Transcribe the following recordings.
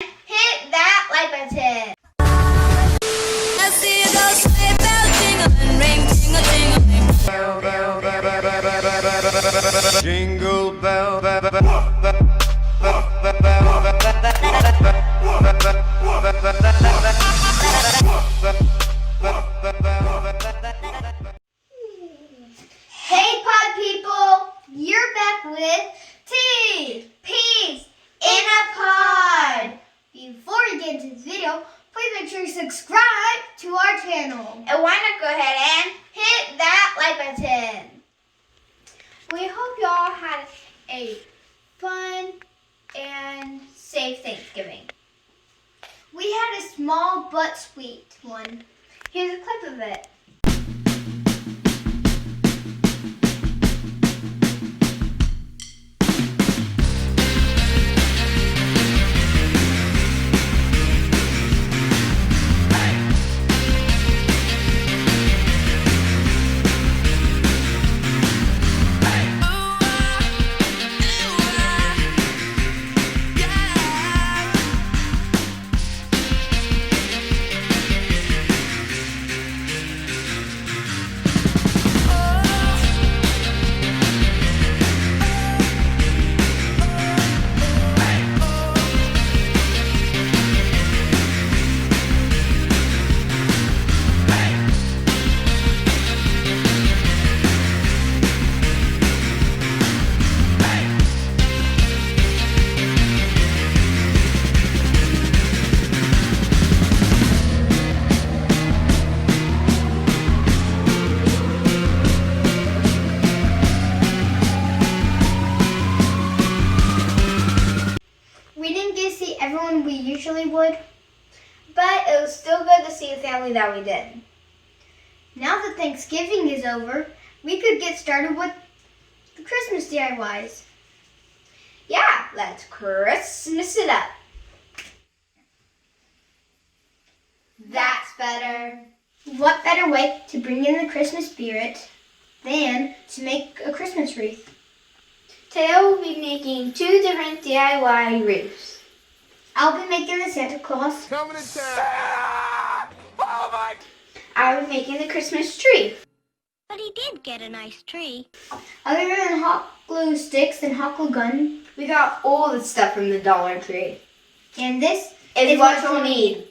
hit that like button. I see those sleigh bells jingling, ring, tingle, tingle, Jingle bell, Hey pod people, you're back with tea, peas in a pod. Before we get into this video, please make sure you subscribe to our channel. And why not go ahead and hit that like button. We hope y'all had a fun and safe Thanksgiving. We had a small but sweet one. Here's a clip of it. We didn't get to see everyone we usually would, but it was still good to see the family that we did. Now that Thanksgiving is over, we could get started with the Christmas DIYs. Yeah, let's Christmas it up. That's better. What better way to bring in the Christmas spirit than to make a Christmas wreath? Today we'll be making two different DIY wreaths. I'll be making the Santa Claus. coming to town. Oh my! I'll be making the Christmas tree. But he did get a nice tree. Other than hot glue sticks and hot glue gun, we got all the stuff from the Dollar Tree. And this is what you'll need.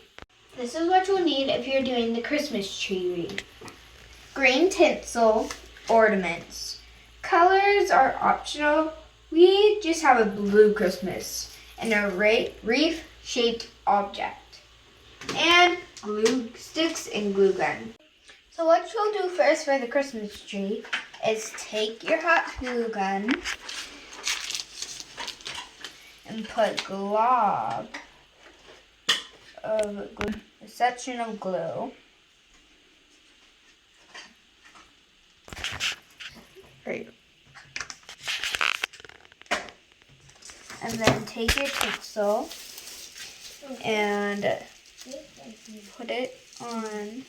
This is what you'll need if you're doing the Christmas tree wreath. Green tinsel, ornaments. Colors are optional. We just have a blue Christmas and a wreath-shaped object. And glue sticks and glue gun. So what you'll do first for the Christmas tree is take your hot glue gun and put glob of glue, a section of glue. Right. And then take your tinsel and put it on,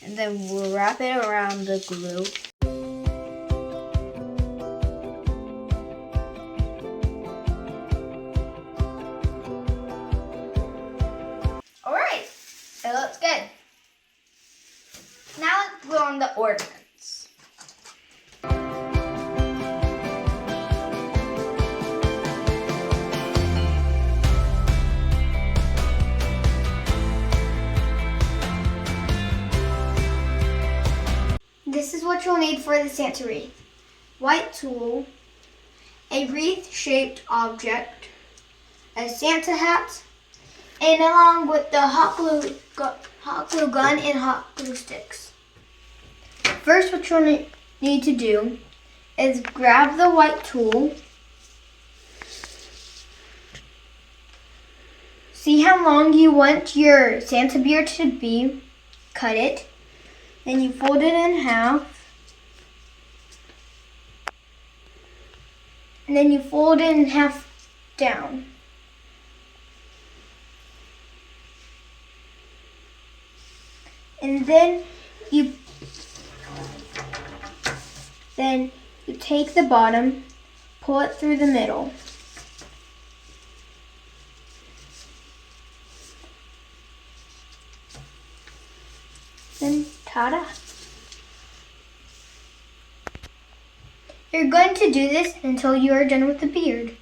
and then we'll wrap it around the glue. Alright, it looks good. Now let's glue on the ornaments. This is what you'll need for the Santa wreath. White tulle, a wreath-shaped object, a Santa hat, and along with the hot glue gun and hot glue sticks. First, what you'll need to do is grab the white tulle. See how long you want your Santa beard to be. Cut it. Then you fold it in half. And then you fold it in half down. And then you take the bottom, pull it through the middle. Then ta-da! You're going to do this until you are done with the beard.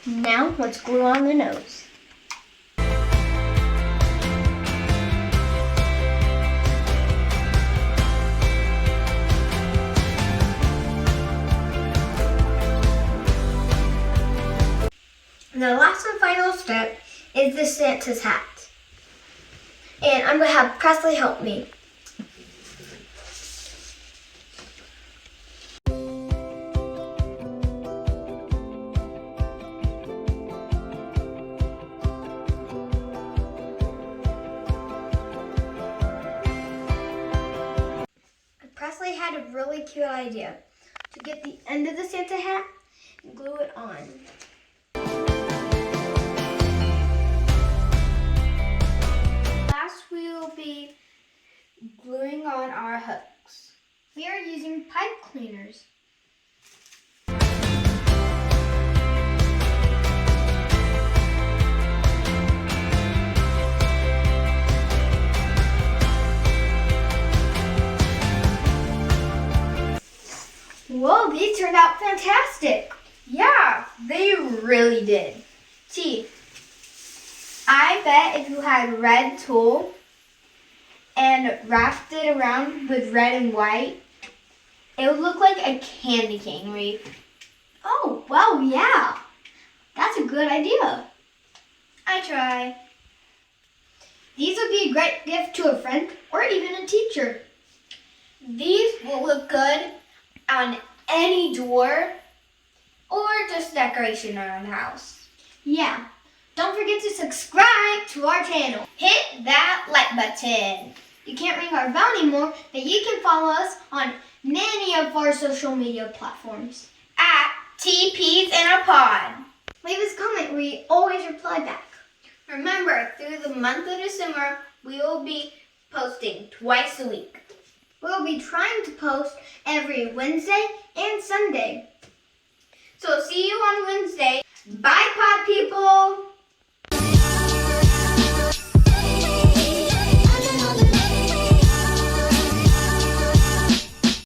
Now let's glue on the nose. The last and final step is the Santa's hat. And I'm going to have Presley help me. Presley had a really cute idea to get the end of the Santa hat and glue it on. Last, we will be gluing on our hooks. We are using pipe cleaners. Whoa, these turned out fantastic. Yeah, they really did. Gee, I bet if you had red tulle and wrapped it around with red and white, it would look like a candy cane wreath. Oh, well, yeah. That's a good idea. I try. These would be a great gift to a friend or even a teacher. These will look good on any door or just decoration around the house. Yeah. Don't forget to subscribe to our channel. Hit that like button. You can't ring our bell anymore, but you can follow us on many of our social media platforms. At TPs in a Pod. Leave us a comment. We always reply back. Remember, through the month of December, we will be posting twice a week. We'll be trying to post every Wednesday and Sunday. So see you on Wednesday.